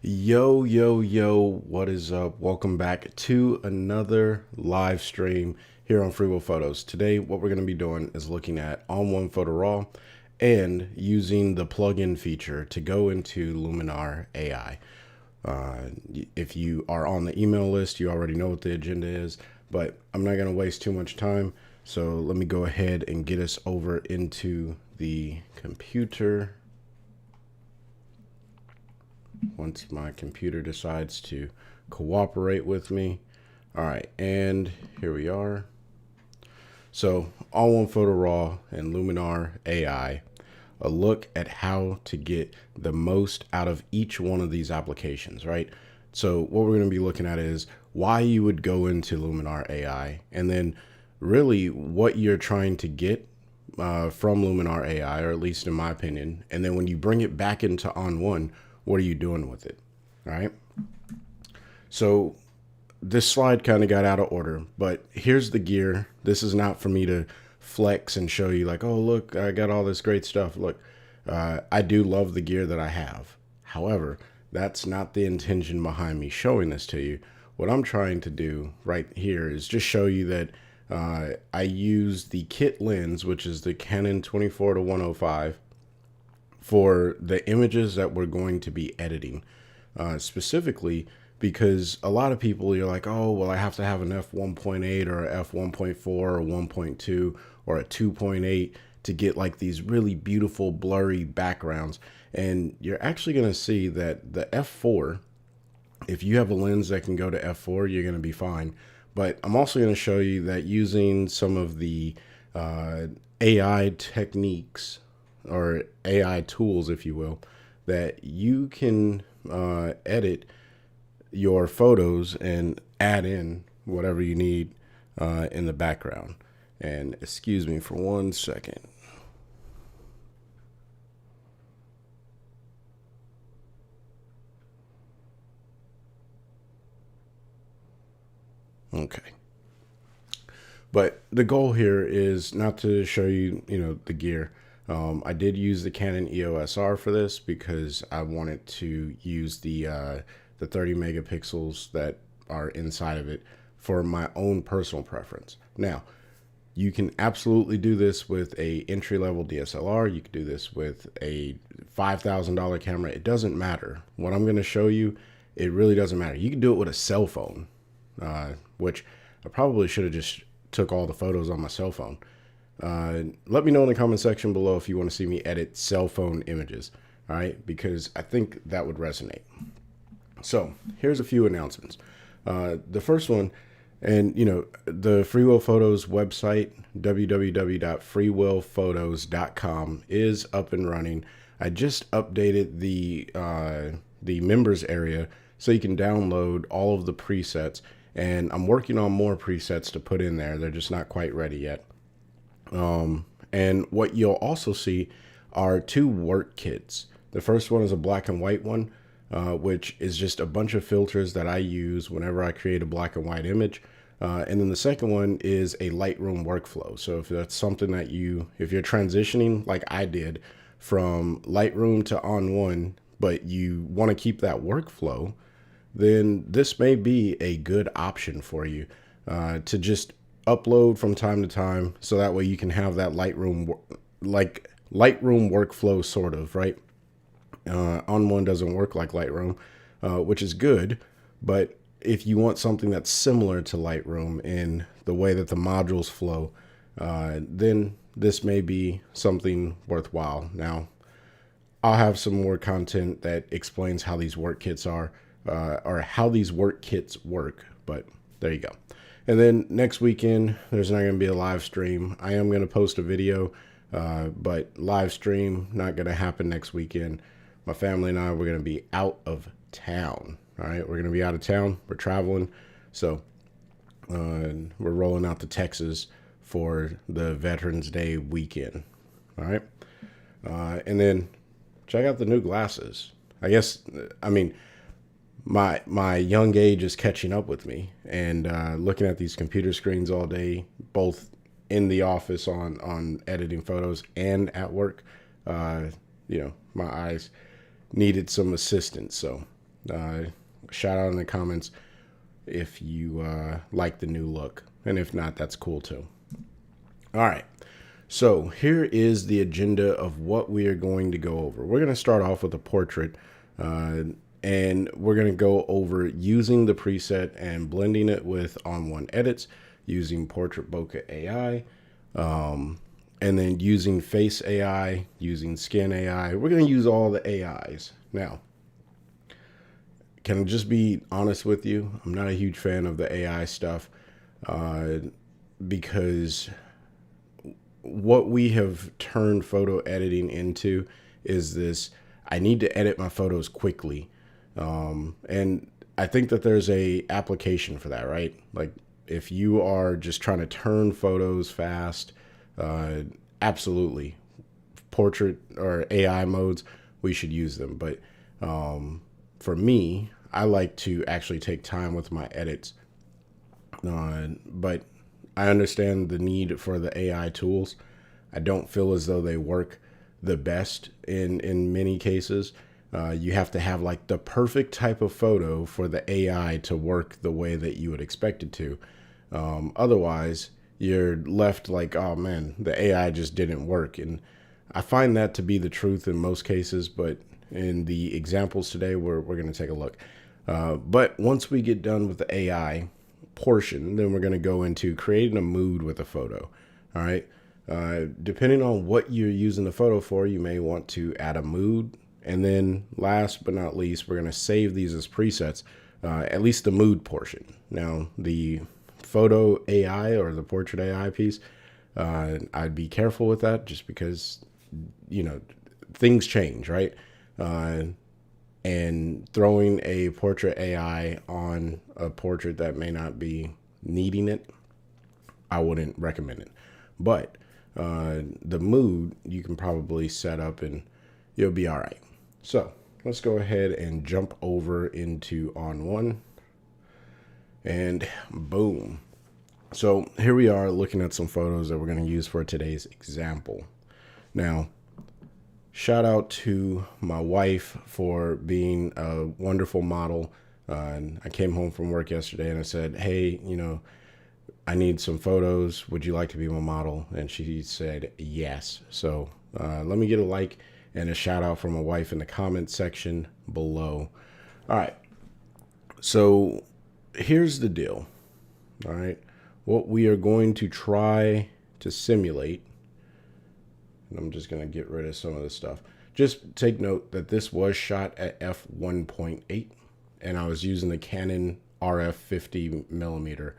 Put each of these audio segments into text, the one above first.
Yo, yo, yo, what is up? Welcome back to another live stream here on Free Will Photos. Today, what we're going to be doing is looking at ON1 Photo Raw and using the plugin feature to go into Luminar AI. If you are on the email list, you already know what the agenda is, but I'm not going to waste too much time. So let me go ahead and get us over into the computer. Once my computer decides to cooperate with me. All right, and here we are. So ON1 Photo Raw and Luminar AI, a look at how to get the most out of each one of these applications, right? So what we're going to be looking at is why you would go into Luminar AI, and then really what you're trying to get from Luminar AI, or at least in my opinion. And then when you bring it back into ON1, what are you doing with it? All right. So this slide kind of got out of order, but here's the gear. This is not for me to flex and show you like, oh, look, I got all this great stuff. Look, I do love the gear that I have. However, that's not the intention behind me showing this to you. What I'm trying to do right here is just show you that I use the kit lens, which is the Canon 24-105, for the images that we're going to be editing, specifically because a lot of people, you're like, oh, well, I have to have an f1.8 or a f1.4 or 1.2 or a 2.8 to get like these really beautiful blurry backgrounds. And you're actually going to see that the f4, if you have a lens that can go to f4, you're going to be fine. But I'm also going to show you that using some of the AI techniques or AI tools, if you will, that you can edit your photos and add in whatever you need in the background. And excuse me for 1 second. Okay. But the goal here is not to show you, the gear. I did use the Canon EOS R for this because I wanted to use the 30 megapixels that are inside of it for my own personal preference. Now, you can absolutely do this with a entry-level DSLR. You could do this with a $5,000 camera. It doesn't matter. What I'm going to show you, it really doesn't matter. You can do it with a cell phone, which I probably should have just took all the photos on my cell phone. Let me know in the comment section below if you want to see me edit cell phone images, all right? Because I think that would resonate. So here's a few announcements. The first one, and the Free Will Photos website, www.freewillphotos.com, is up and running. I just updated the members area so you can download all of the presets, and I'm working on more presets to put in there. They're just not quite ready yet. And what you'll also see are 2 work kits. The first one is a black and white one, which is just a bunch of filters that I use whenever I create a black and white image. And then the second one is a Lightroom workflow. So if that's something that if you're transitioning like I did from Lightroom to ON1, but you want to keep that workflow, then this may be a good option for you to just upload from time to time, so that way you can have that Lightroom workflow sort of, right? ON1 doesn't work like Lightroom, which is good, but if you want something that's similar to Lightroom in the way that the modules flow, then this may be something worthwhile. Now, I'll have some more content that explains how these work kits are, or how these work kits work, but there you go. And then next weekend, there's not going to be a live stream. I am going to post a video, but live stream not going to happen next weekend. My family and I, we're going to be out of town. All right, we're going to be out of town. We're traveling, so we're rolling out to Texas for the Veterans Day weekend. All right, and then check out the new glasses. I mean, my young age is catching up with me, and looking at these computer screens all day, both in the office on editing photos and at work, my eyes needed some assistance. So Shout out in the comments if you like the new look. And if not, that's cool too. All right. So here is the agenda of what we are going to go over. We're going to start off with a portrait, and we're going to go over using the preset and blending it with ON1 edits, using Portrait Bokeh AI, and then using Face AI, using Skin AI. We're going to use all the AIs. Now, can I just be honest with you? I'm not a huge fan of the AI stuff because what we have turned photo editing into is this: I need to edit my photos quickly. And I think that there's a application for that, right? Like if you are just trying to turn photos fast, absolutely. Portrait or AI modes, we should use them. But for me, I like to actually take time with my edits. But I understand the need for the AI tools. I don't feel as though they work the best in many cases. You have to have like the perfect type of photo for the AI to work the way that you would expect it to. Otherwise, you're left like, oh man, the AI just didn't work. And I find that to be the truth in most cases, but in the examples today, we're going to take a look. But once we get done with the AI portion, then we're going to go into creating a mood with a photo. All right. Depending on what you're using the photo for, you may want to add a mood. And then last but not least, we're going to save these as presets, at least the mood portion. Now, the photo AI or the portrait AI piece, I'd be careful with that just because, you know, things change, right? And throwing a portrait AI on a portrait that may not be needing it, I wouldn't recommend it. But the mood you can probably set up and you'll be all right. So let's go ahead and jump over into ON1, and boom. So here we are looking at some photos that we're going to use for today's example. Now, shout out to my wife for being a wonderful model. And I came home from work yesterday and I said, hey, you know, I need some photos. Would you like to be my model? And she said yes. So let me get a like and a shout out from my wife in the comment section below. All right. So here's the deal. All right. What we are going to try to simulate, and I'm just going to get rid of some of this stuff. Just take note that this was shot at f1.8 and I was using the Canon RF 50 millimeter,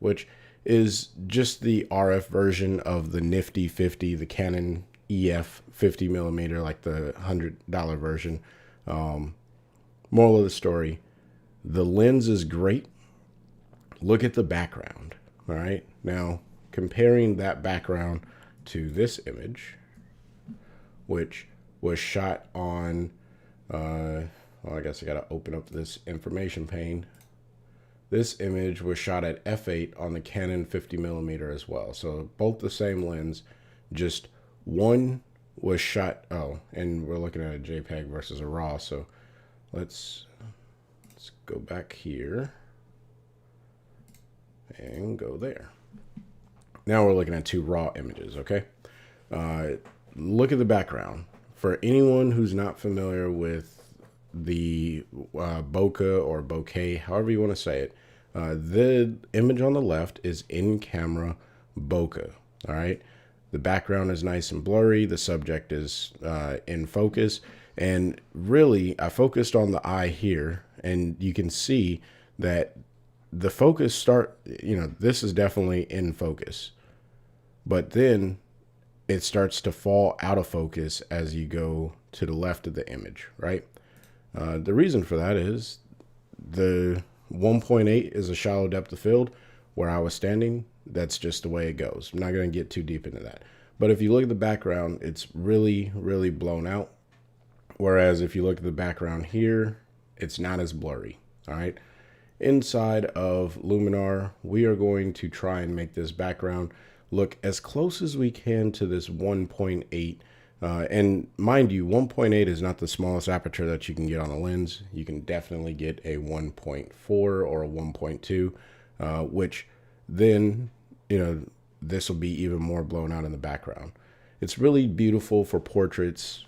which is just the RF version of the nifty 50, the Canon EF 50 millimeter, like the $100 version. Moral of the story, the lens is great. Look at the background. All right. Now, comparing that background to this image, which was shot on, well, I guess I got to open up this information pane. This image was shot at f8 on the Canon 50 millimeter as well. So both the same lens, just one was shot. Oh, and we're looking at a JPEG versus a RAW. So let's go back here and go there. Now we're looking at two RAW images. Okay. Look at the background. For anyone who's not familiar with the bokeh or bokeh, however you want to say it, the image on the left is in camera bokeh. All right. The background is nice and blurry. The subject is in focus. And really, I focused on the eye here, and you can see that the focus this is definitely in focus. But then it starts to fall out of focus as you go to the left of the image, right? The reason for that is the 1.8 is a shallow depth of field. Where I was standing, that's just the way it goes. I'm not going to get too deep into that. But if you look at the background, it's really, really blown out. Whereas if you look at the background here, it's not as blurry, all right? Inside of Luminar, we are going to try and make this background look as close as we can to this 1.8 And mind you, 1.8 is not the smallest aperture that you can get on a lens. You can definitely get a 1.4 or a 1.2, which then, this will be even more blown out in the background. It's really beautiful for portraits.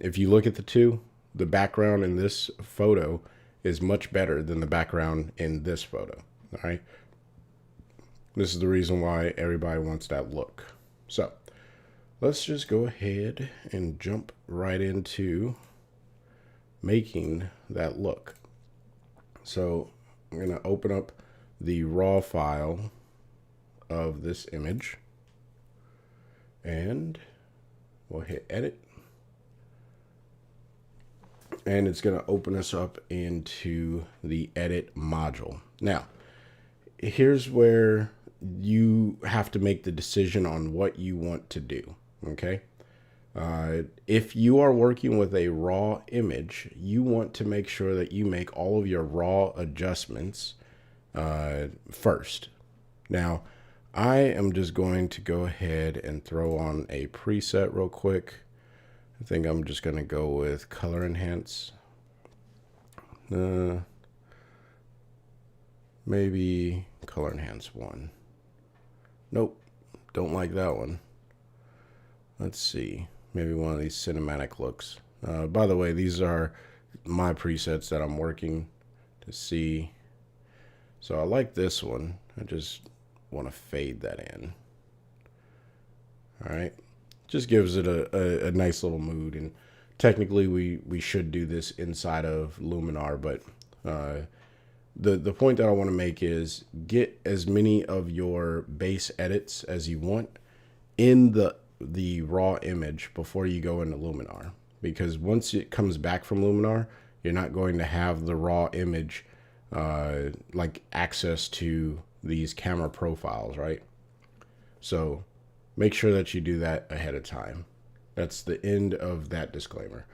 If you look at the two, the background in this photo is much better than the background in this photo. All right. This is the reason why everybody wants that look. So let's just go ahead and jump right into making that look. So I'm going to open up the raw file of this image and we'll hit edit. And it's going to open us up into the edit module. Now, here's where you have to make the decision on what you want to do. Okay. If you are working with a raw image, you want to make sure that you make all of your raw adjustments first. Now, I am just going to go ahead and throw on a preset real quick. I think I'm just going to go with color enhance. Maybe color enhance 1. Nope, don't like that one. Let's see, maybe one of these cinematic looks. By the way, these are my presets that I'm working to see. So I like this one. I just want to fade that in. All right. Just gives it a nice little mood. And technically we should do this inside of Luminar, but the point that I want to make is get as many of your base edits as you want in the raw image before you go into Luminar, because once it comes back from Luminar, you're not going to have the raw image like access to these camera profiles, right? So make sure that you do that ahead of time. That's the end of that disclaimer.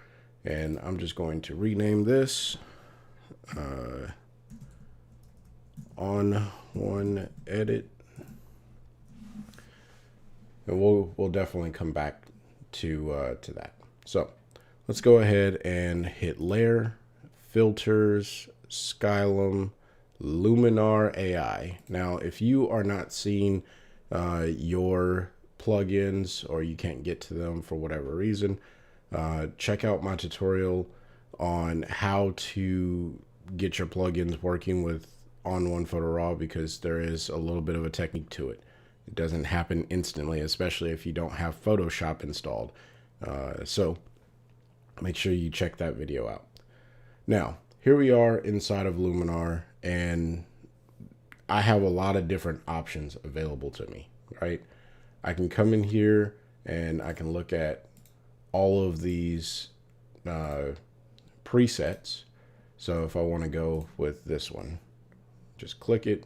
And I'm just going to rename this ON1 edit. And we'll definitely come back to that. So let's go ahead and hit layer, filters, Skylum, Luminar AI. Now, if you are not seeing your plugins or you can't get to them for whatever reason, check out my tutorial on how to get your plugins working with ON1 Photo Raw, because there is a little bit of a technique to it. It doesn't happen instantly, especially if you don't have Photoshop installed. So make sure you check that video out. Now, here we are inside of Luminar, and I have a lot of different options available to me, right? I can come in here and I can look at all of these presets. So if I want to go with this one, just click it,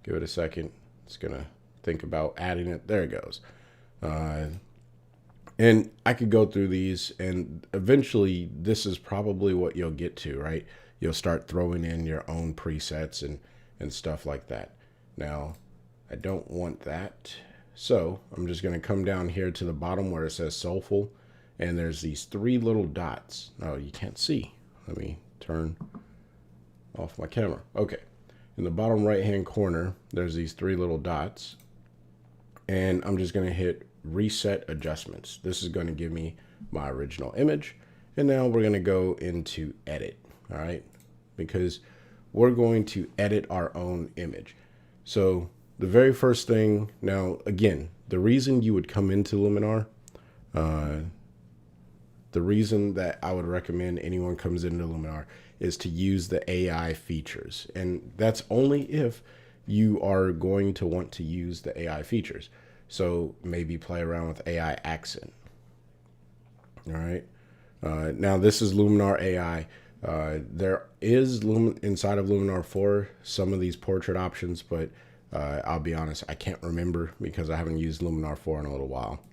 give it a second. It's going to think about adding it. There it goes. And I could go through these, and eventually this is probably what you'll get to, right? You'll start throwing in your own presets and stuff like that. Now, I don't want that. So I'm just going to come down here to the bottom where it says Soulful, and there's these 3 little dots. Oh, you can't see. Let me turn off my camera. Okay. In the bottom right-hand corner, there's these 3 little dots, and I'm just going to hit Reset Adjustments. This is going to give me my original image, and now we're going to go into Edit, all right? Because we're going to edit our own image. So the very first thing, now again, the reason you would come into Luminar, the reason that I would recommend anyone comes into Luminar is to use the AI features. And that's only if you are going to want to use the AI features. So maybe play around with AI accent. All right. Now this is Luminar AI. There is inside of Luminar 4 some of these portrait options, but I'll be honest, I can't remember because I haven't used Luminar 4 in a little while.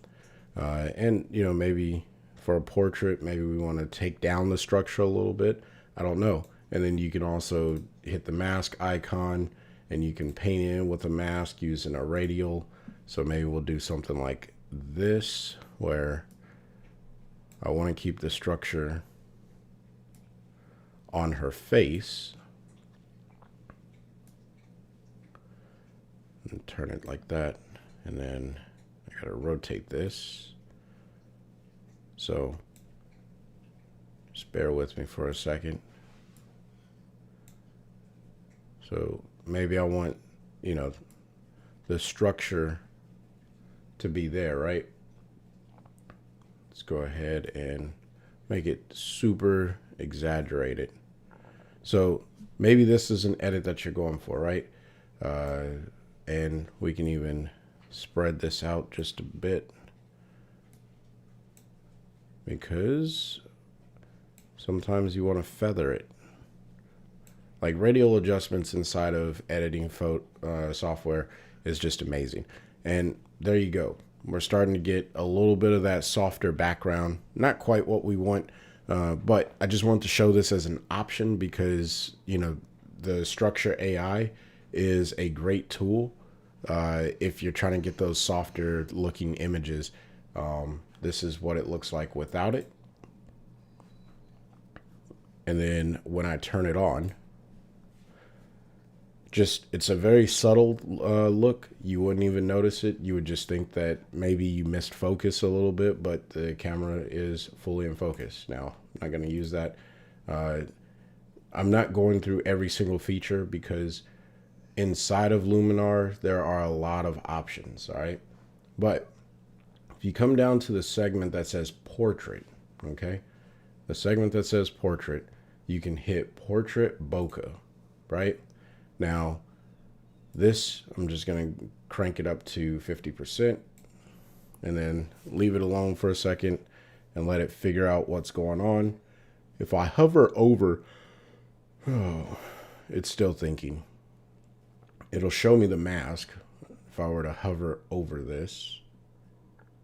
And maybe for a portrait, maybe we want to take down the structure a little bit. I don't know. And then you can also hit the mask icon and you can paint in with a mask using a radial. So maybe we'll do something like this, where I want to keep the structure on her face and turn it like that. And then I gotta rotate this. So just bear with me for a second. So maybe I want, you know, the structure to be there, right? Let's go ahead and make it super exaggerated. So maybe this is an edit that you're going for, right? And we can even spread this out just a bit, because sometimes you want to feather it. Like radial adjustments inside of editing software is just amazing. And there you go. We're starting to get a little bit of that softer background. Not quite what we want, but I just wanted to show this as an option because, you know, the Structure AI is a great tool if you're trying to get those softer looking images. This is what it looks like without it. And then when I turn it on, it's a very subtle look. You wouldn't even notice it. You would just think that maybe you missed focus a little bit, but the camera is fully in focus. Now, I'm not going to use that. I'm not going through every single feature because inside of Luminar, there are a lot of options, all right? But if you come down to the segment that says portrait, okay? The segment that says portrait, you can hit portrait bokeh, right? Now, this, I'm just going to crank it up to 50% and then leave it alone for a second and let it figure out what's going on. If I hover over, it's still thinking. It'll show me the mask. If I were to hover over this,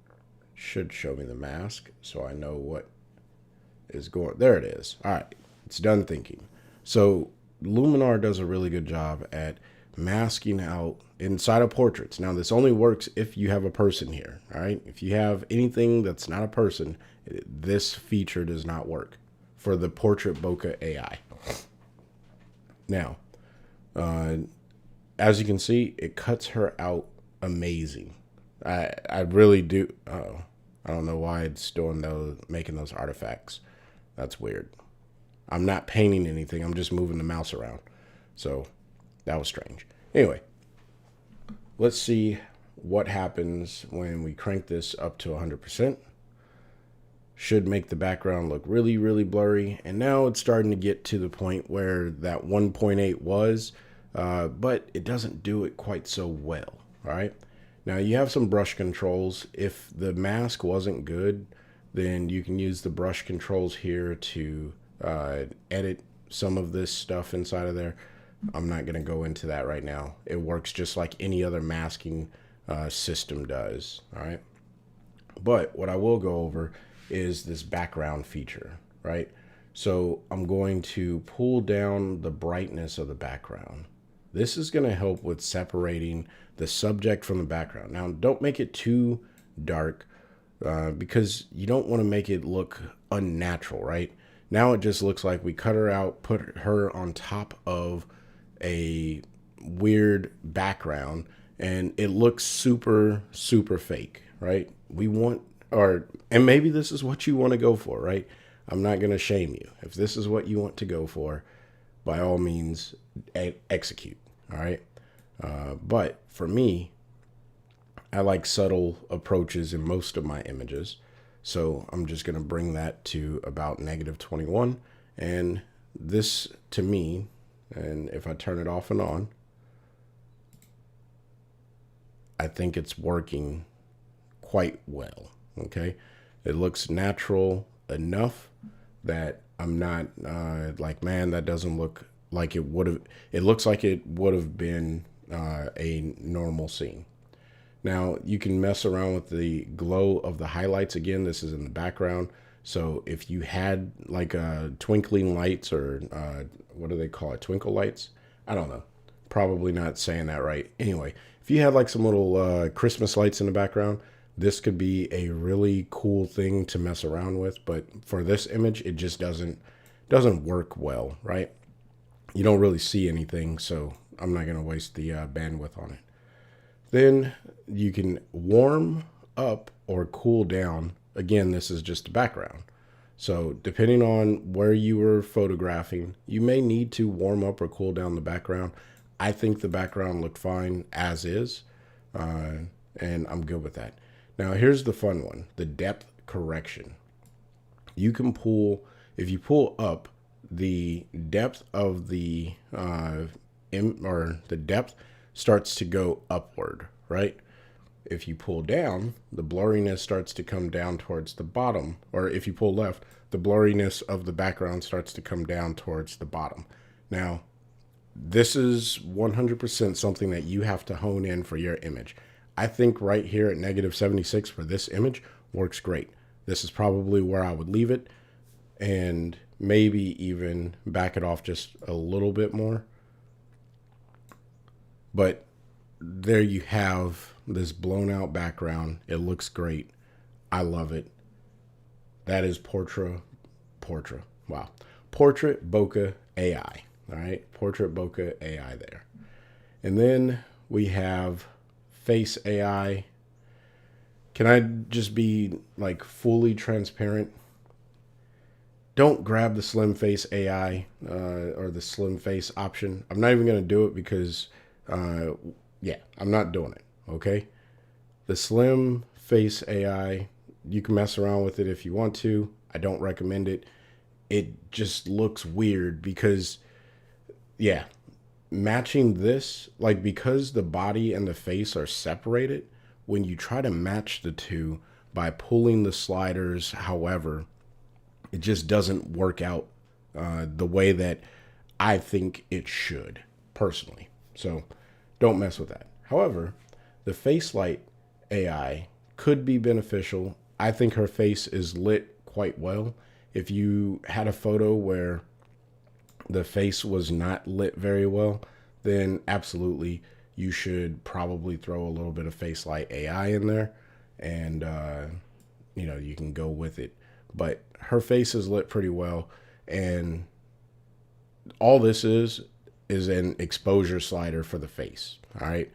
it should show me the mask so I know what is going. There it is. All right, it's done thinking. So Luminar does a really good job at masking out inside of portraits. Now, this only works if you have a person here, all right? If you have anything that's not a person, this feature does not work for the portrait bokeh AI. Now, as you can see, it cuts her out amazing. I really do. I don't know why it's doing making those artifacts. That's weird. I'm not painting anything. I'm just moving the mouse around. So that was strange. Anyway, let's see what happens when we crank this up to 100%. Should make the background look really, really blurry. And now it's starting to get to the point where that 1.8 was, but it doesn't do it quite so well. All right. Now you have some brush controls. If the mask wasn't good, then you can use the brush controls here to edit some of this stuff inside of there. I'm not going to go into that right now. It works just like any other masking system does. All right. But what I will go over is this background feature, right? So I'm going to pull down the brightness of the background. This is going to help with separating the subject from the background. Now, don't make it too dark because you don't want to make it look unnatural, right? Now it just looks like we cut her out, put her on top of a weird background, and it looks super, super fake, right? And maybe this is what you want to go for, right? I'm not going to shame you. If this is what you want to go for, by all means, execute, all right? But for me, I like subtle approaches in most of my images. So I'm just going to bring that to about -21. And this, to me, and if I turn it off and on, I think it's working quite well, okay? It looks natural enough that I'm not like, man, that doesn't look like it would have. It looks like it would have been a normal scene. Now, you can mess around with the glow of the highlights. Again, this is in the background. So if you had like twinkling lights or what do they call it? Twinkle lights? I don't know. Probably not saying that right. Anyway, if you had like some little Christmas lights in the background, this could be a really cool thing to mess around with, but for this image, it just doesn't work well, right? You don't really see anything, so I'm not gonna waste the bandwidth on it. Then you can warm up or cool down. Again, this is just the background. So depending on where you were photographing, you may need to warm up or cool down the background. I think the background looked fine as is, and I'm good with that. Now here's the fun one, the depth correction. You can pull, if you pull up, the depth of the the depth starts to go upward, right? If you pull down, the blurriness starts to come down towards the bottom, or if you pull left, the blurriness of the background starts to come down towards the bottom. Now, this is 100% something that you have to hone in for your image. I think right here at -76 for this image works great. This is probably where I would leave it, and maybe even back it off just a little bit more. But there you have this blown out background. It looks great. I love it. That is Portrait Bokeh AI. All right, Portrait Bokeh AI there. And then we have Face AI. Can I just be like fully transparent? Don't grab the Slim Face AI or the Slim Face option. I'm not even going to do it because, yeah, I'm not doing it. Okay. The Slim Face AI, you can mess around with it if you want to. I don't recommend it. It just looks weird because, yeah, matching this, like because the body and the face are separated, when you try to match the two by pulling the sliders, however, it just doesn't work out the way that I think it should, personally. So don't mess with that. However, the Face Light AI could be beneficial. I think her face is lit quite well. If you had a photo where the face was not lit very well, then absolutely you should probably throw a little bit of Face Light AI in there, and you can go with it. But her face is lit pretty well, and all this is an exposure slider for the face. All right.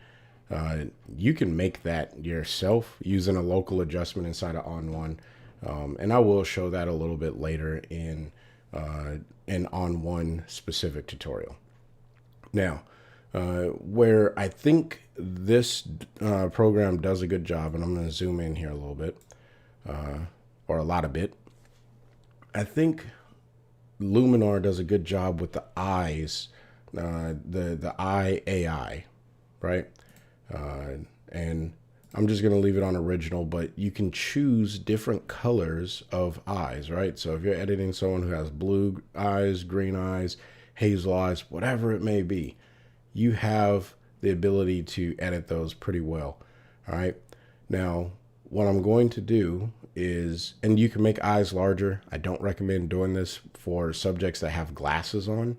You can make that yourself using a local adjustment inside of ON1. And I will show that a little bit later in an ON1 specific tutorial. Now, where I think this program does a good job, and I'm going to zoom in here a little bit, or a lot of bit. I think Luminar does a good job with the eyes, the eye AI, right? And I'm just going to leave it on original, but you can choose different colors of eyes, right? So if you're editing someone who has blue eyes, green eyes, hazel eyes, whatever it may be, you have the ability to edit those pretty well. All right. Now, what I'm going to do is, and you can make eyes larger. I don't recommend doing this for subjects that have glasses on.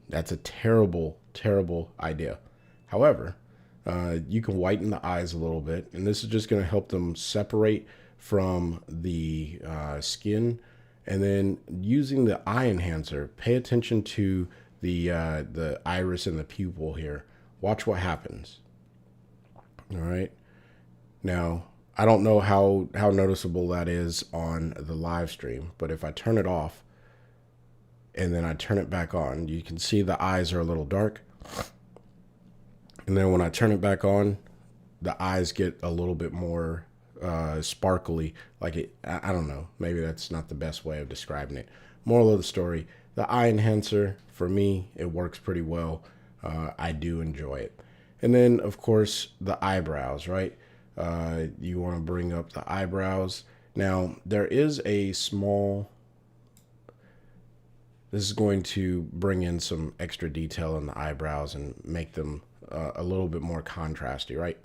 That's a terrible, terrible idea. However, you can whiten the eyes a little bit, and this is just going to help them separate from the skin. And then using the eye enhancer, pay attention to the iris and the pupil here. Watch what happens. All right. Now, I don't know how noticeable that is on the live stream, but if I turn it off and then I turn it back on, you can see the eyes are a little dark. And then when I turn it back on, the eyes get a little bit more sparkly. Like it, I don't know. Maybe that's not the best way of describing it. Moral of the story, the eye enhancer, for me, it works pretty well. I do enjoy it. And then, of course, the eyebrows, right? You want to bring up the eyebrows. Now, there is a small... This is going to bring in some extra detail in the eyebrows and make them a little bit more contrasty, right?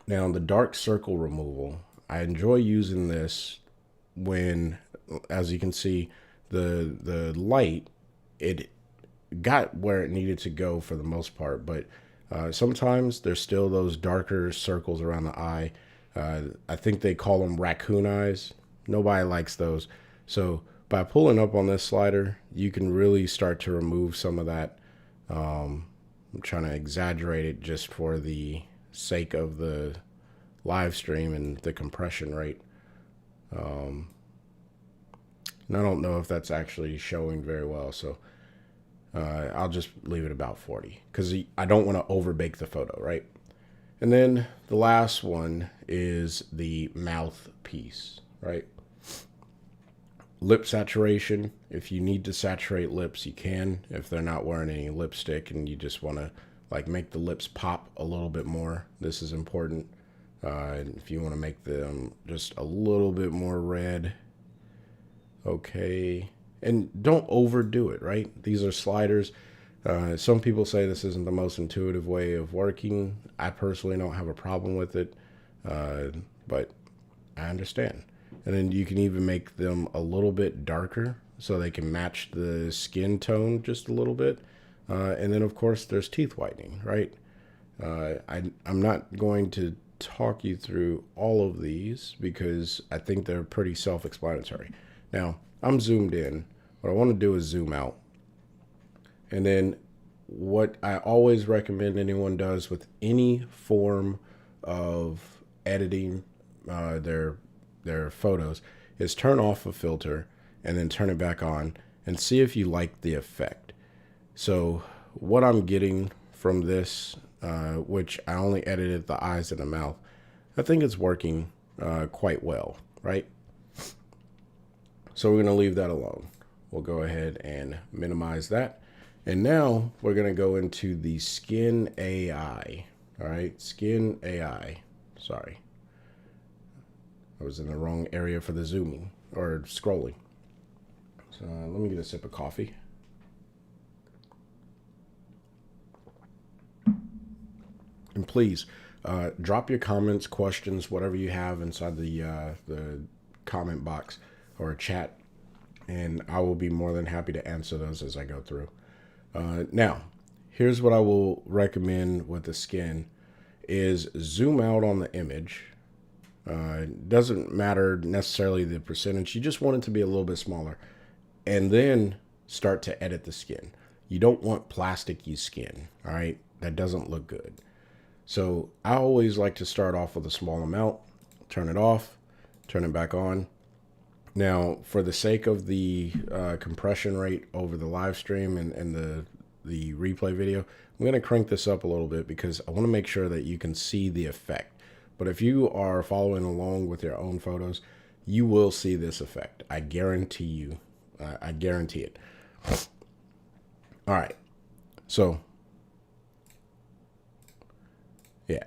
Now, the dark circle removal, I enjoy using this when, as you can see, the light, it got where it needed to go for the most part, but sometimes there's still those darker circles around the eye. I think they call them raccoon eyes. Nobody likes those. So by pulling up on this slider, you can really start to remove some of that. I'm trying to exaggerate it just for the sake of the live stream and the compression rate. And I don't know if that's actually showing very well. So I'll just leave it about 40 because I don't want to overbake the photo, right? And then the last one is the mouth piece, right? Lip saturation. If you need to saturate lips, you can. If they're not wearing any lipstick and you just want to like make the lips pop a little bit more, this is important. If you want to make them just a little bit more red, okay. And don't overdo it, right? These are sliders. Some people say this isn't the most intuitive way of working. I personally don't have a problem with it, but I understand. And then you can even make them a little bit darker so they can match the skin tone just a little bit. And then, of course, there's teeth whitening, right? I'm not going to talk you through all of these because I think they're pretty self-explanatory. Now, I'm zoomed in. What I want to do is zoom out. And then what I always recommend anyone does with any form of editing their photos is turn off a filter and then turn it back on and see if you like the effect. So what I'm getting from this, which I only edited the eyes and the mouth, I think it's working quite well, right? So we're going to leave that alone. We'll go ahead and minimize that. And now we're going to go into the Skin AI. All right, Skin AI. Sorry. I was in the wrong area for the zooming or scrolling. So let me get a sip of coffee. And please drop your comments, questions, whatever you have inside the comment box or chat, and I will be more than happy to answer those as I go through. Now, here's what I will recommend with the skin is zoom out on the image. It doesn't matter necessarily the percentage. You just want it to be a little bit smaller. And then start to edit the skin. You don't want plasticky skin, all right? That doesn't look good. So I always like to start off with a small amount, turn it off, turn it back on. Now, for the sake of the compression rate over the live stream and the replay video, I'm going to crank this up a little bit because I want to make sure that you can see the effect. But if you are following along with your own photos, you will see this effect. I guarantee you. I guarantee it. All right. So, yeah.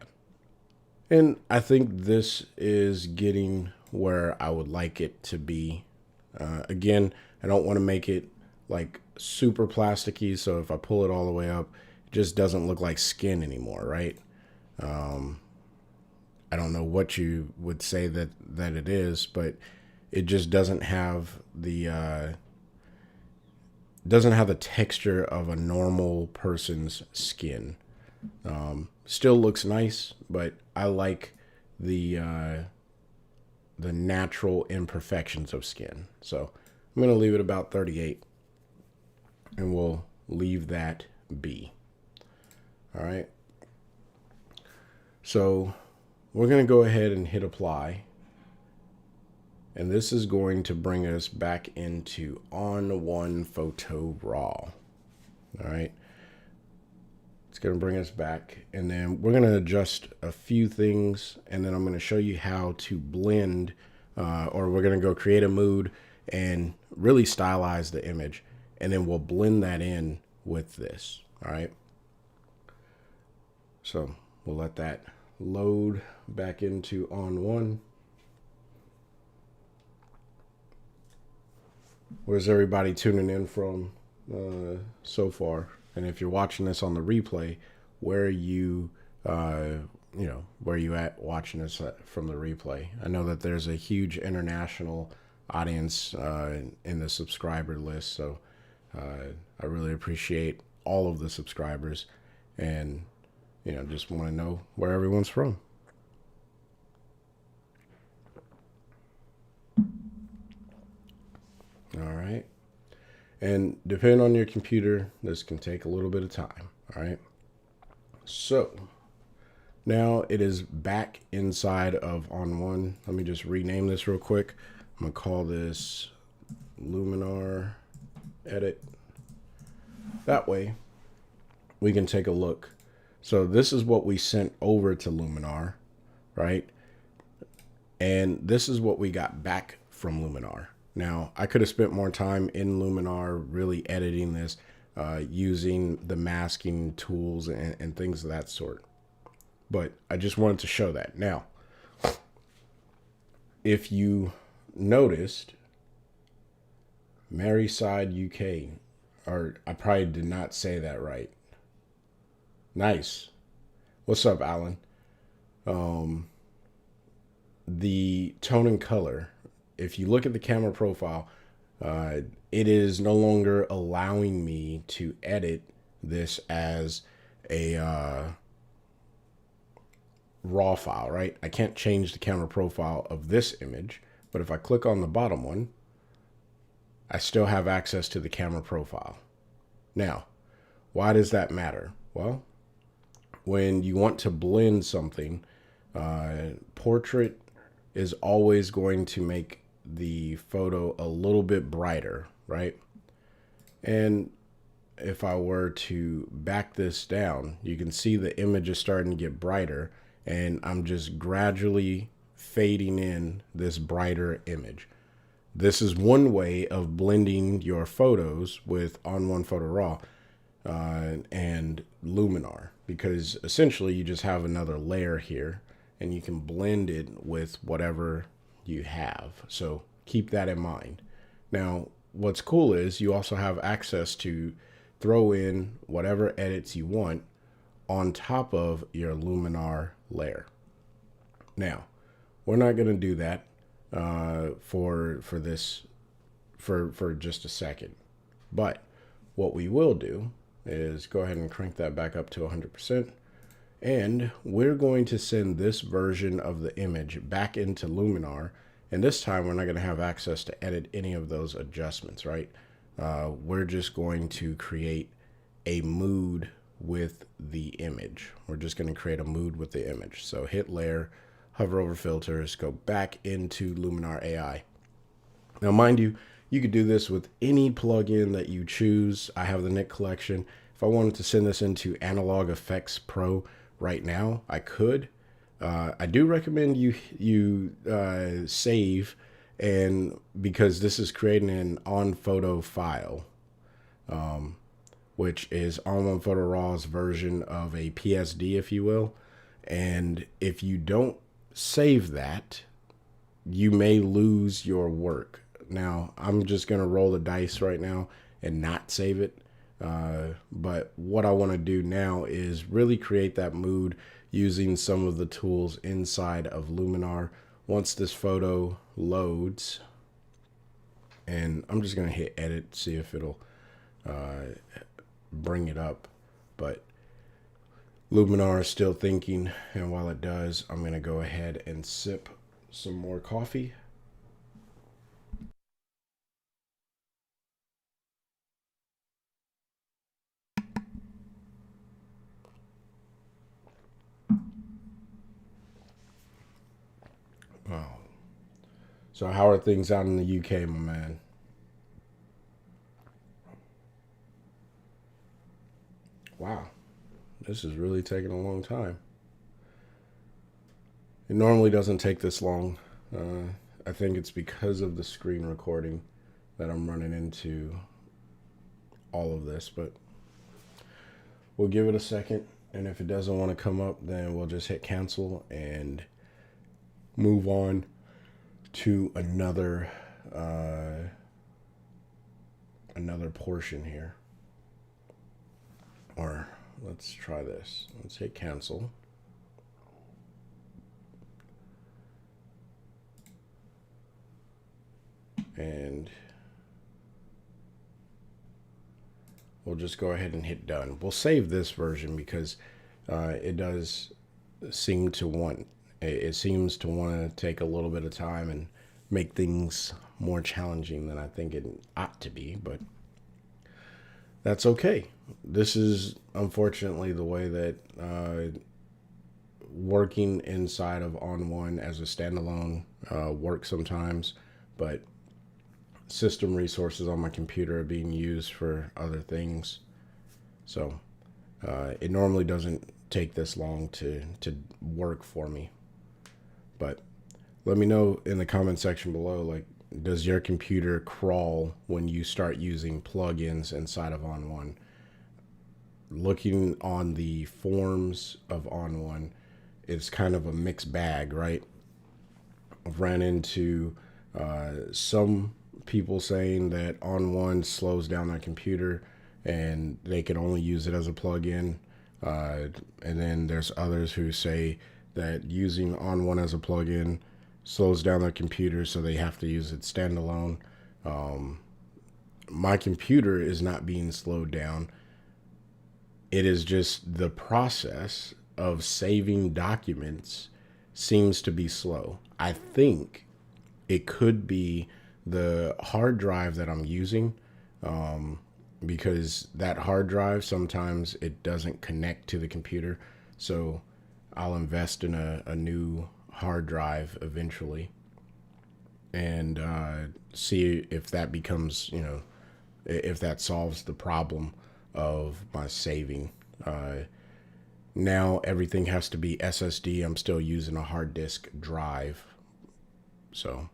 And I think this is getting where I would like it to be. Again, I don't want to make it like super plasticky. So if I pull it all the way up, it just doesn't look like skin anymore, right? I don't know what you would say that it is, but it just doesn't have the texture of a normal person's skin. Still looks nice, but I like the natural imperfections of skin. So I'm going to leave it about 38 and we'll leave that be. All right. So we're going to go ahead and hit apply. And this is going to bring us back into ON1 Photo Raw. All right. It's going to bring us back, and then we're going to adjust a few things, and then I'm going to show you how to blend, or we're going to go create a mood and really stylize the image, and then we'll blend that in with this. All right. So we'll let that load back into ON1. Where's everybody tuning in from so far? And if you're watching this on the replay, where are you, where are you at watching this from the replay? I know that there's a huge international audience in the subscriber list, so I really appreciate all of the subscribers, and just want to know where everyone's from. All right. And depending on your computer, this can take a little bit of time. All right. So now it is back inside of ON1. Let me just rename this real quick. I'm going to call this Luminar Edit. That way we can take a look. So this is what we sent over to Luminar, right? And this is what we got back from Luminar. Now, I could have spent more time in Luminar really editing this, using the masking tools and things of that sort. But I just wanted to show that. Now, if you noticed, Maryside, UK, or I probably did not say that right. Nice. What's up, Alan? The tone and color, if you look at the camera profile, it is no longer allowing me to edit this as a raw file, right? I can't change the camera profile of this image, but if I click on the bottom one, I still have access to the camera profile. Now, why does that matter? Well, when you want to blend something, portrait is always going to make the photo a little bit brighter, right? And if I were to back this down, you can see the image is starting to get brighter, and I'm just gradually fading in this brighter image. This is one way of blending your photos with ON1 Photo Raw and Luminar, because essentially you just have another layer here and you can blend it with whatever you have. So keep that in mind. Now, what's cool is you also have access to throw in whatever edits you want on top of your Luminar layer. Now, we're not going to do that for just a second. But what we will do is go ahead and crank that back up to 100%. And we're going to send this version of the image back into Luminar. And this time we're not going to have access to edit any of those adjustments, right? We're just going to create a mood with the image. We're just going to create a mood with the image. So hit layer, hover over filters, go back into Luminar AI. Now, mind you, you could do this with any plugin that you choose. I have the Nick collection. If I wanted to send this into Analog Effects Pro right now, I could. I do recommend you save, and because this is creating an on photo file, which is ON1 Photo Raw's version of a PSD, if you will. And if you don't save that, you may lose your work. Now, I'm just going to roll the dice right now and not save it. But what I want to do now is really create that mood using some of the tools inside of Luminar. Once this photo loads, and I'm just going to hit edit, see if it'll bring it up. But Luminar is still thinking, and while it does, I'm going to go ahead and sip some more coffee. Wow. So how are things out in the UK, my man? Wow. This is really taking a long time. It normally doesn't take this long. I think it's because of the screen recording that I'm running into all of this, but we'll give it a second. And if it doesn't want to come up, then we'll just hit cancel and move on to another portion here. Or let's try this. Let's hit cancel. And we'll just go ahead and hit done. We'll save this version because it does seem to want to take a little bit of time, and make things more challenging than I think it ought to be, but that's okay. This is unfortunately the way that working inside of ON1 as a standalone works sometimes, but system resources on my computer are being used for other things. So it normally doesn't take this long to work for me. But let me know in the comment section below, like, does your computer crawl when you start using plugins inside of ON1? Looking on the forums of ON1, it's kind of a mixed bag, right? I've ran into some people saying that ON1 slows down their computer and they can only use it as a plugin. And then there's others who say that using ON1 as a plugin slows down their computer, so they have to use it standalone. My computer is not being slowed down. It is just the process of saving documents seems to be slow. I think it could be the hard drive that I'm using, because that hard drive, sometimes it doesn't connect to the computer. So I'll invest in a new hard drive eventually and see if that becomes, if that solves the problem of my saving. Now everything has to be SSD. I'm still using a hard disk drive. So,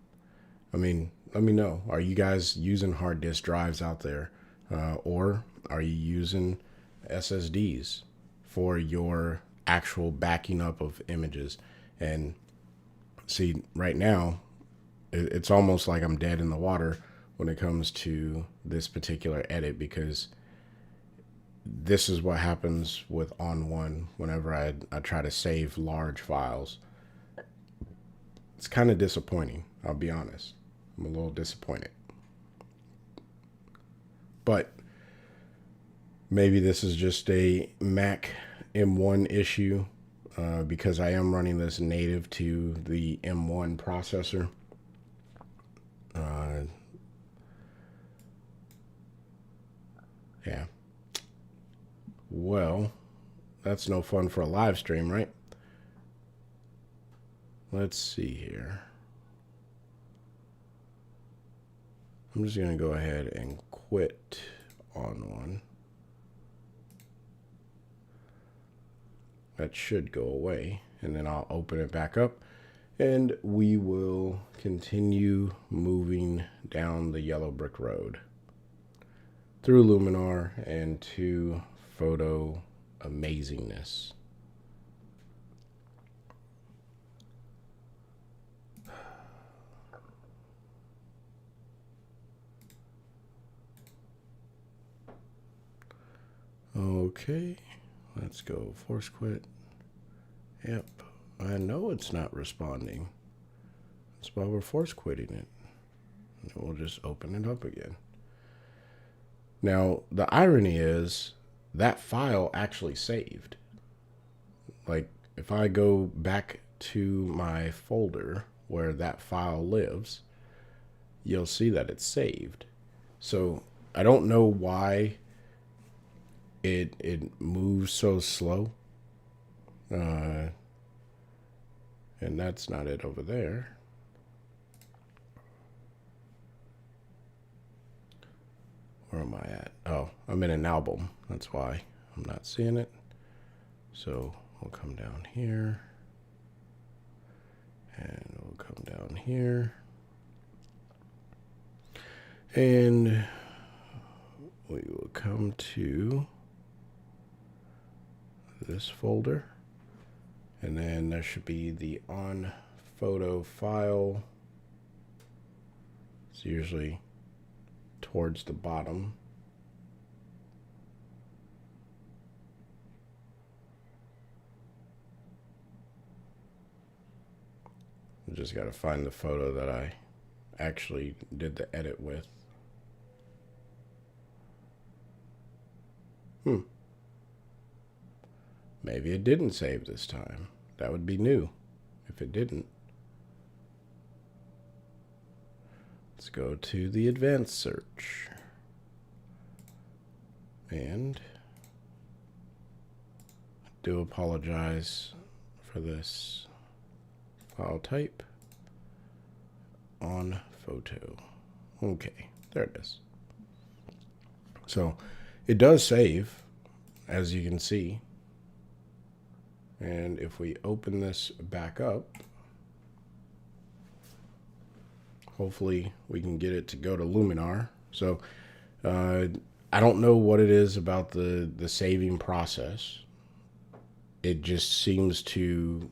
I mean, let me know. Are you guys using hard disk drives out there? Or are you using SSDs for your actual backing up of images? And see, right now, it's almost like I'm dead in the water when it comes to this particular edit, because this is what happens with ON1 whenever I try to save large files. It's kind of disappointing, I'll be honest. I'm a little disappointed. But maybe this is just a Mac M1 issue, because I am running this native to the M1 processor. Yeah. Well, that's no fun for a live stream, right? Let's see here. I'm just going to go ahead and quit ON1. That should go away, and then I'll open it back up, and we will continue moving down the yellow brick road through Luminar and to photo amazingness. Okay, let's go force quit. Yep, I know it's not responding. That's why we're force quitting it. And we'll just open it up again. Now, the irony is that file actually saved. Like, if I go back to my folder where that file lives, you'll see that it's saved. So I don't know why it moves so slow. And that's not it over there. Where am I at? Oh, I'm in an album. That's why I'm not seeing it. So we'll come down here. And we'll come down here. And we will come to this folder. And then there should be the on photo file. It's usually towards the bottom. I just got to find the photo that I actually did the edit with. Maybe it didn't save this time. That would be new if it didn't. Let's go to the advanced search. And I do apologize for this file type. On photo. Okay, there it is. So it does save, as you can see. And if we open this back up, hopefully we can get it to go to Luminar. So I don't know what it is about the saving process. It just seems to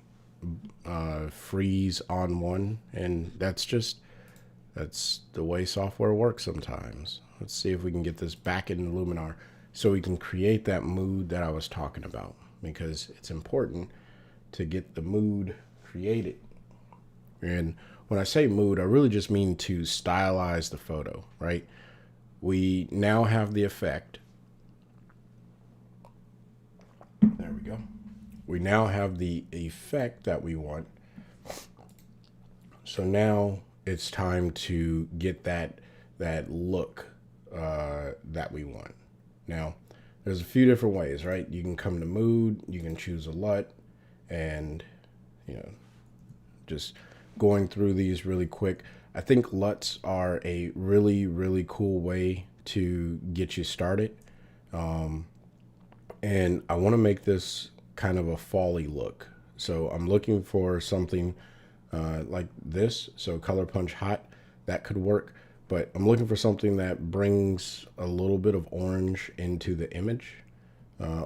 freeze ON1, and that's the way software works sometimes. Let's see if we can get this back into Luminar so we can create that mood that I was talking about, because it's important to get the mood created. And when I say mood, I really just mean to stylize the photo, right? We now have the effect. There we go. We now have the effect that we want. So now it's time to get that look that we want. Now, there's a few different ways, right? You can come to mood, you can choose a LUT, and just going through these really quick. I think LUTs are a really, really cool way to get you started. And I want to make this kind of a fall-y look. So I'm looking for something like this. So Color Punch Hot, that could work. But I'm looking for something that brings a little bit of orange into the image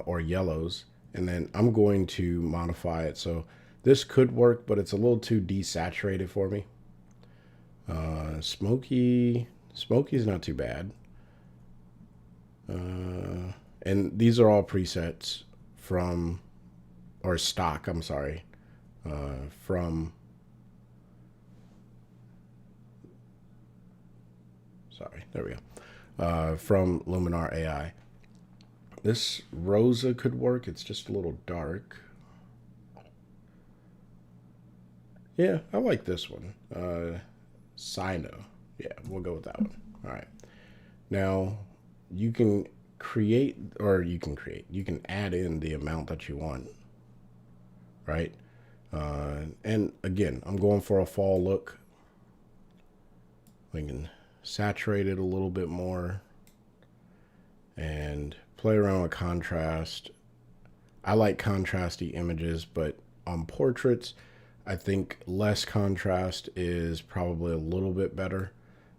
or yellows. And then I'm going to modify it. So this could work, but it's a little too desaturated for me. Smoky's not too bad. And these are all presets from, or stock, I'm sorry, from, there we go, from Luminar AI. This Rosa could work, it's just a little dark. Yeah, I like this one. Sino. Yeah, we'll go with that one. All right. Now, you can add in the amount that you want, right? And again, I'm going for a fall look. We can saturate it a little bit more and play around with contrast. I like contrasty images, but on portraits, I think less contrast is probably a little bit better,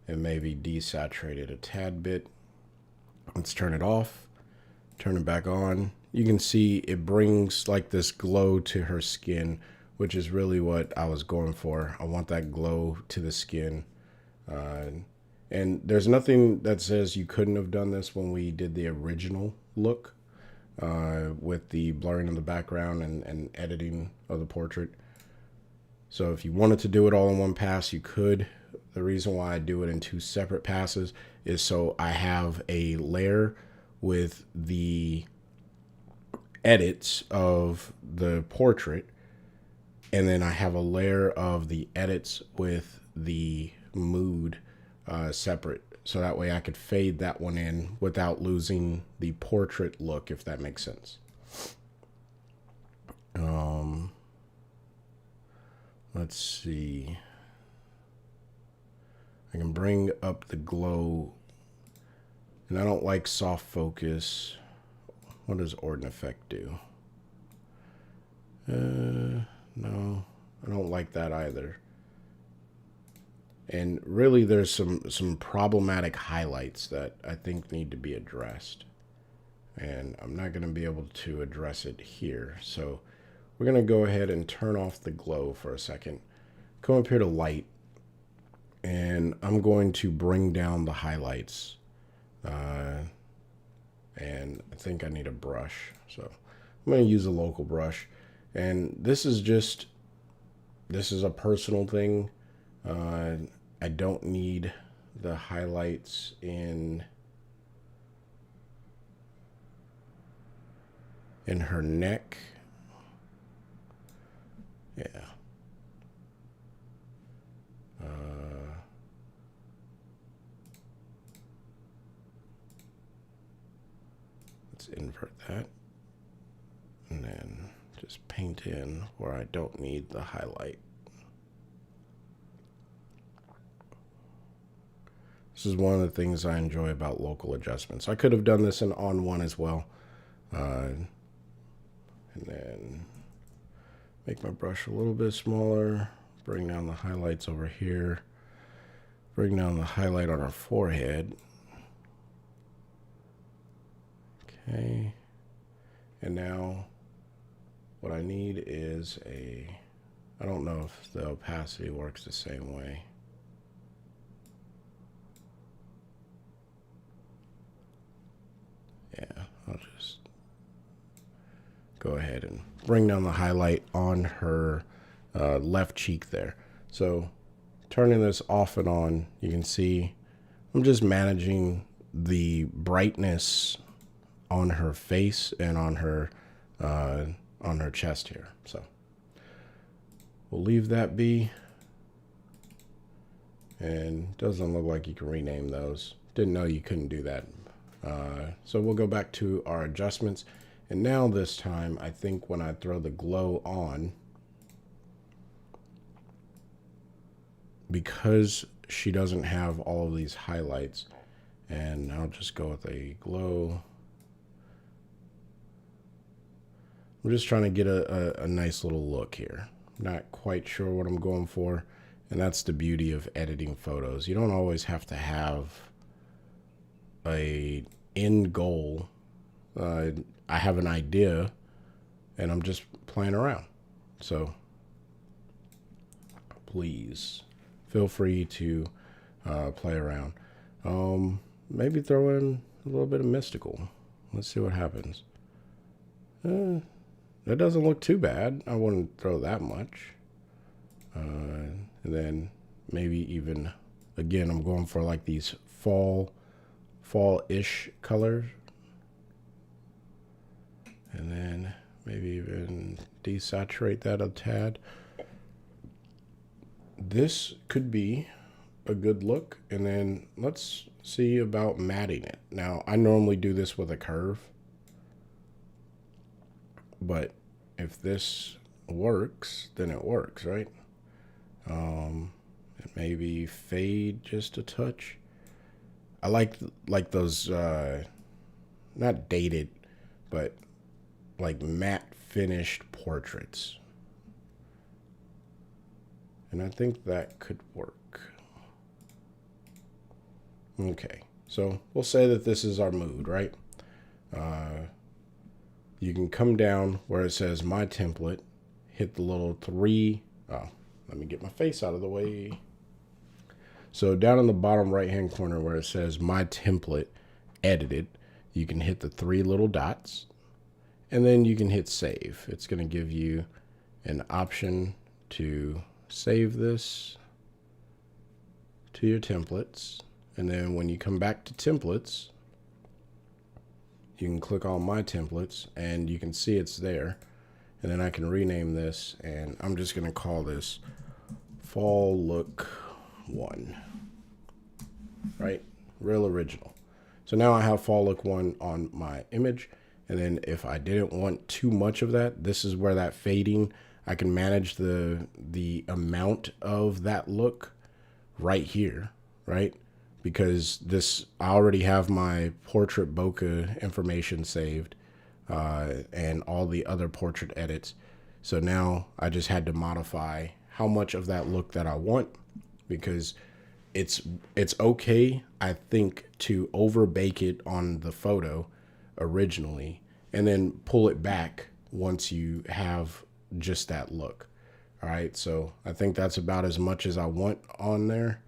and maybe desaturate it a tad bit. Let's turn it off, turn it back on. You can see it brings like this glow to her skin, which is really what I was going for. I want that glow to the skin. And there's nothing that says you couldn't have done this when we did the original look with the blurring of the background and editing of the portrait. So if you wanted to do it all in one pass, you could. The reason why I do it in two separate passes is so I have a layer with the edits of the portrait, and then I have a layer of the edits with the mood separate. So that way I could fade that one in without losing the portrait look, if that makes sense. Let's see. I can bring up the glow, and I don't like soft focus. What does Ordin Effect do? No, I don't like that either. And really there's some problematic highlights that I think need to be addressed. And I'm not going to be able to address it here. So we're going to go ahead and turn off the glow for a second. Come up here to light. And I'm going to bring down the highlights. And I think I need a brush. So I'm going to use a local brush. And this is a personal thing. I don't need the highlights in her neck. Yeah. Let's invert that. And then just paint in where I don't need the highlight. This is one of the things I enjoy about local adjustments. I could have done this in ON1 as well. And then make my brush a little bit smaller, bring down the highlights over here, bring down the highlight on her forehead. Okay. And now what I need is I don't know if the opacity works the same way. Yeah, I'll just go ahead and bring down the highlight on her left cheek there. So turning this off and on, you can see I'm just managing the brightness on her face and on her chest here. So we'll leave that be. And doesn't look like you can rename those. Didn't know you couldn't do that. So we'll go back to our adjustments. And now this time, I think when I throw the glow on, because she doesn't have all of these highlights, and I'll just go with a glow. I'm just trying to get a nice little look here. Not quite sure what I'm going for. And that's the beauty of editing photos. You don't always have to have a end goal. I have an idea and I'm just playing around. So please feel free to play around. Maybe throw in a little bit of mystical. Let's see what happens. That doesn't look too bad. I wouldn't throw that much. And then maybe even, again, I'm going for like these fall-ish colors. And then maybe even desaturate that a tad. This could be a good look. And then let's see about matting it. Now, I normally do this with a curve. But if this works, then it works, right? Maybe fade just a touch. I like those not dated, but like matte finished portraits. And I think that could work. Okay, so we'll say that this is our mood, right? You can come down where it says my template, hit the little three. Oh, let me get my face out of the way. So down in the bottom right hand corner where it says my template edited, you can hit the three little dots and then you can hit save. It's going to give you an option to save this to your templates. And then when you come back to templates, you can click on my templates and you can see it's there. And then I can rename this and I'm just going to call this Fall Look 1. Right? Real original. So now I have Fall Look 1 on my image. And then if I didn't want too much of that, this is where that fading, I can manage the amount of that look right here, right? Because this, I already have my portrait bokeh information saved and all the other portrait edits. So now I just had to modify how much of that look that I want, because it's okay, I think, to over bake it on the photo originally and then pull it back once you have just that look. All right, so I think that's about as much as I want on there.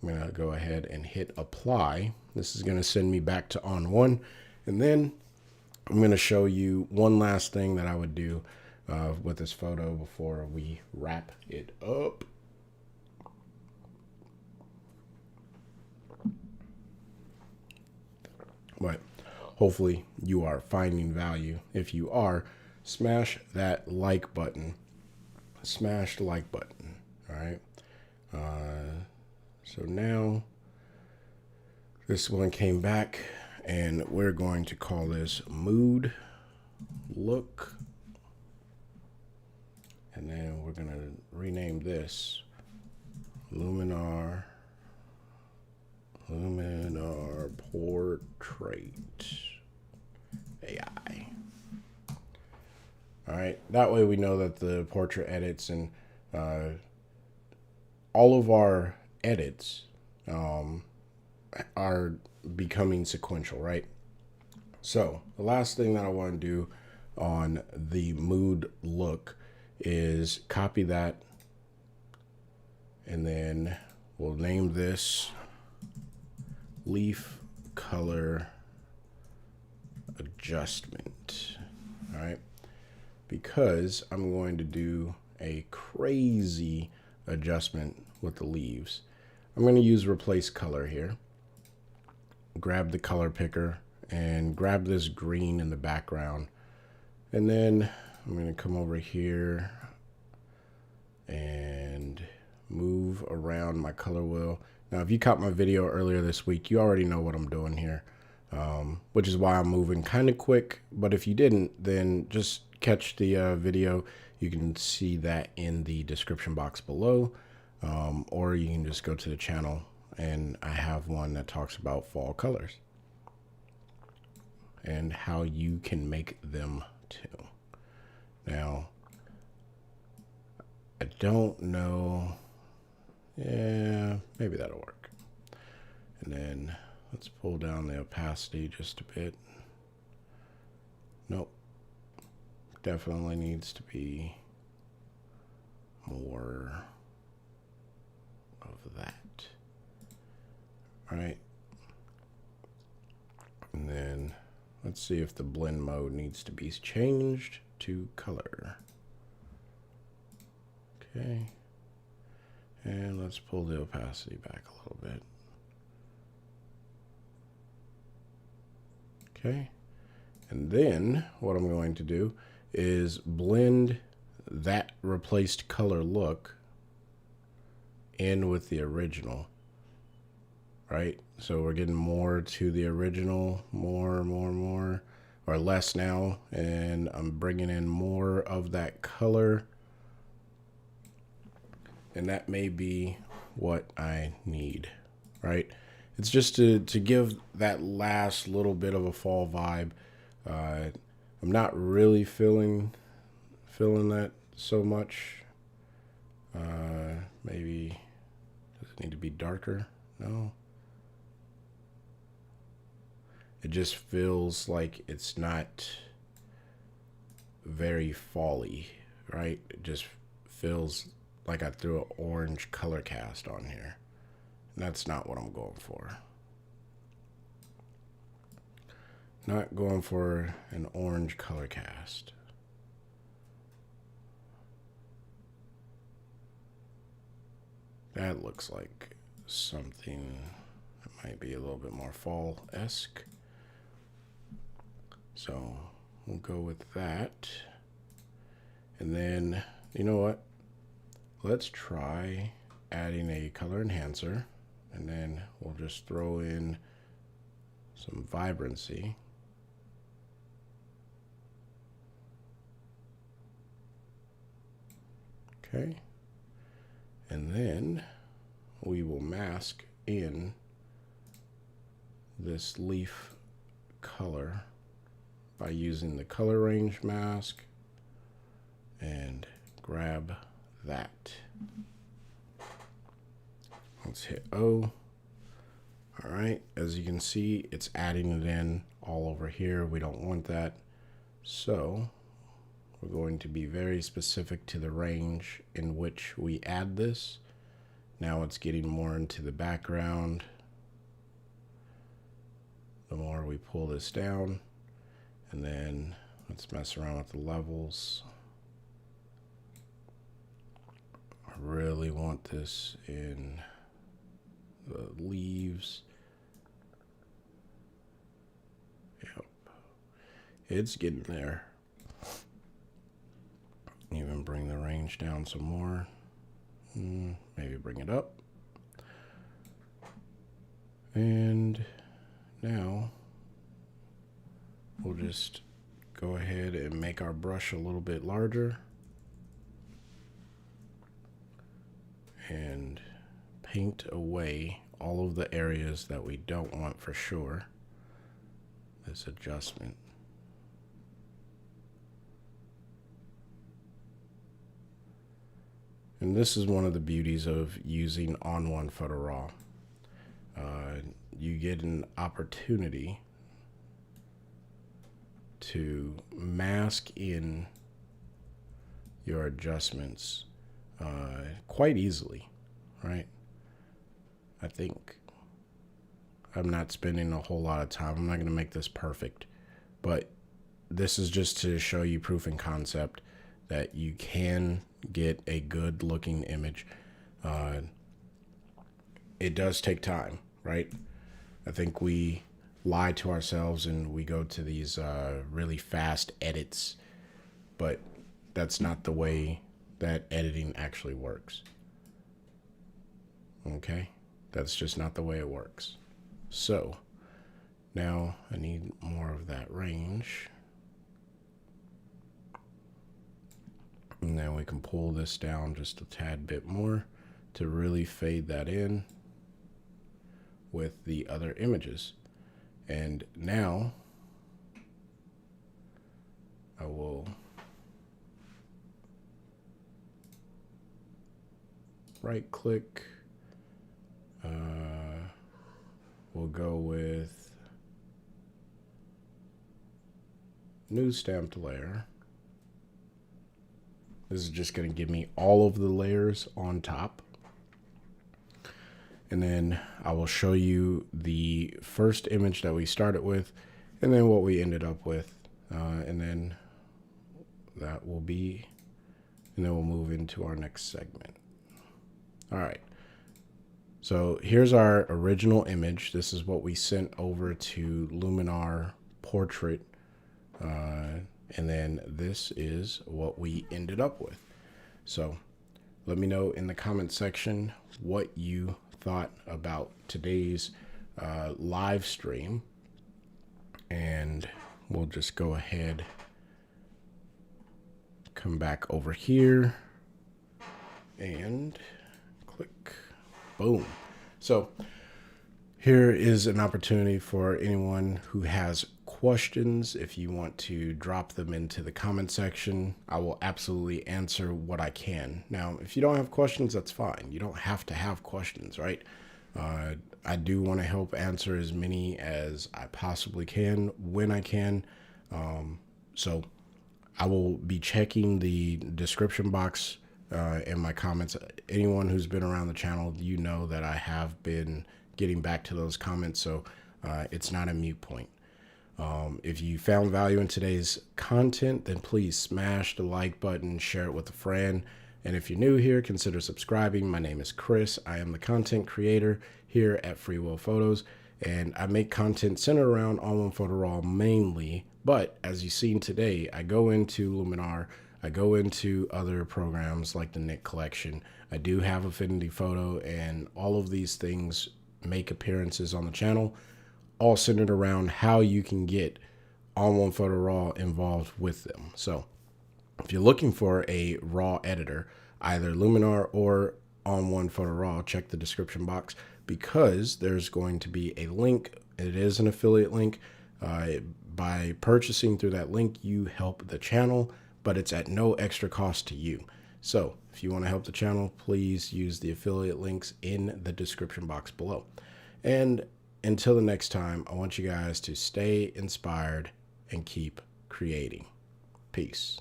I'm going to go ahead and hit apply. This is going to send me back to ON1. And then I'm going to show you one last thing that I would do with this photo before we wrap it up. But hopefully you are finding value. If you are, smash that like button. Smash the like button. All right. So now this one came back And we're going to call this mood look. And then we're going to rename this Luminar Portrait AI. All right, that way we know that the portrait edits and all of our edits are becoming sequential, right? So the last thing that I want to do on the mood look is copy that, and then we'll name this leaf color adjustment. All right, because I'm going to do a crazy adjustment with the leaves. I'm going to use replace color here. Grab the color picker and grab this green in the background, and then I'm going to come over here and move around my color wheel. Now, if you caught my video earlier this week, you already know what I'm doing here, which is why I'm moving kind of quick. But if you didn't, then just catch the video. You can see that in the description box below, or you can just go to the channel, and I have one that talks about fall colors and how you can make them too. Now, I don't know. Yeah, maybe that'll work. And then let's pull down the opacity just a bit. Nope. Definitely needs to be more of that. All right. And then let's see if the blend mode needs to be changed to color. Okay. And let's pull the opacity back a little bit. Okay. And then what I'm going to do is blend that replaced color look in with the original, right? So we're getting more to the original, more, or less now. And I'm bringing in more of that color. And that may be what I need, right? It's just to give that last little bit of a fall vibe. I'm not really feeling that so much. Maybe, does it need to be darker? No. It just feels like it's not very fall-y, right? It just feels like I threw an orange color cast on here. And that's not what I'm going for. Not going for an orange color cast. That looks like something that might be a little bit more fall-esque. So we'll go with that. And then, you know what? Let's try adding a color enhancer, and then we'll just throw in some vibrancy. Okay. And then we will mask in this leaf color by using the color range mask and grab that. Let's hit O. All right, as you can see, it's adding it in all over here. We don't want that. So we're going to be very specific to the range in which we add this. Now it's getting more into the background. The more we pull this down, and then let's mess around with the levels. I really want this in the leaves. Yep. It's getting there. Even bring the range down some more. Maybe bring it up. And now we'll just go ahead and make our brush a little bit larger and paint away all of the areas that we don't want for sure. This adjustment. And this is one of the beauties of using ON1 Photo Raw. You get an opportunity to mask in your adjustments quite easily, right? I think I'm not spending a whole lot of time. I'm not going to make this perfect, but this is just to show you proof and concept that you can get a good looking image. It does take time, right? I think we lie to ourselves and we go to these really fast edits, but that's not the way that editing actually works. Okay? That's just not the way it works. So now I need more of that range. And then we can pull this down just a tad bit more to really fade that in with the other images. And now I will right click. We'll go with new stamped layer. This is just going to give me all of the layers on top. And then I will show you the first image that we started with and then what we ended up with. And then that will be, and then we'll move into our next segment. All right. So here's our original image. This is what we sent over to Luminar Portrait. And then this is what we ended up with. So let me know in the comment section what you thought about today's live stream. And we'll just go ahead, come back over here and click. Boom. So here is an opportunity for anyone who has questions. If you want to drop them into the comment section, I will absolutely answer what I can. Now, if you don't have questions, that's fine. You don't have to have questions, right? I do want to help answer as many as I possibly can when I can. So I will be checking the description box in my comments. Anyone who's been around the channel, you know that I have been getting back to those comments, so it's not a moot point. If you found value in today's content, then please smash the like button, share it with a friend. And if you're new here, consider subscribing. My name is Chris. I am the content creator here at Free Will Photos, and I make content centered around ON1 Photo Raw mainly. But as you've seen today, I go into Luminar, I go into other programs like the Nick Collection. I do have Affinity Photo, and all of these things make appearances on the channel, all centered around how you can get ON1 Photo Raw involved with them. So if you're looking for a raw editor, either Luminar or ON1 Photo Raw, check the description box because there's going to be a link. It is an affiliate link. By purchasing through that link, you help the channel, but it's at no extra cost to you. So if you want to help the channel, please use the affiliate links in the description box below. And until the next time, I want you guys to stay inspired and keep creating. Peace.